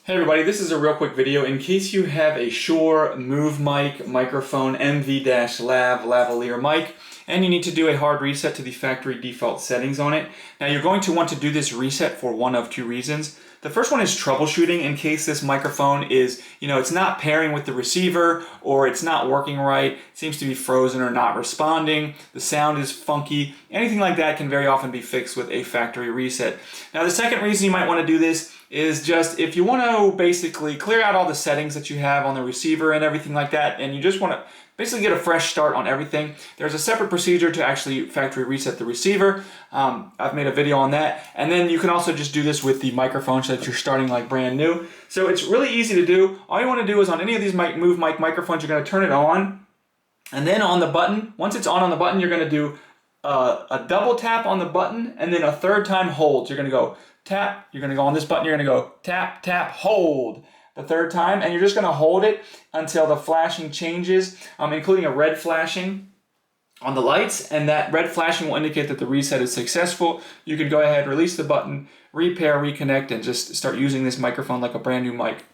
Hey everybody, this is a real quick video in case you have a Shure MoveMic Microphone MV-LAV lavalier mic and you need to do a hard reset to the factory default settings on it. Now you're going to want to do this reset for one of two reasons. The first one is troubleshooting in case this microphone is, it's not pairing with the receiver or it's not working right, seems to be frozen or not responding, the sound is funky. Anything like that can very often be fixed with a factory reset. Now the second reason you might want to do this is just if you want to basically clear out all the settings that you have on the receiver and everything like that, and you just want to basically get a fresh start on everything. There's a separate procedure to actually factory reset the receiver. I've made a video on that. And then you can also just do this with the microphone so that you're starting like brand new. So it's really easy to do. All you want to do is on any of these MoveMic microphones, you're going to turn it on. And then on the button, once it's on the button, you're going to do a double tap on the button and then a third time hold. So you're going to go tap, you're going to go on this button, you're going to go tap, tap, hold the third time, and you're just going to hold it until the flashing changes, including a red flashing on the lights, and that red flashing will indicate that the reset is successful. You can go ahead, release the button, repair, reconnect, and just start using this microphone like a brand new mic.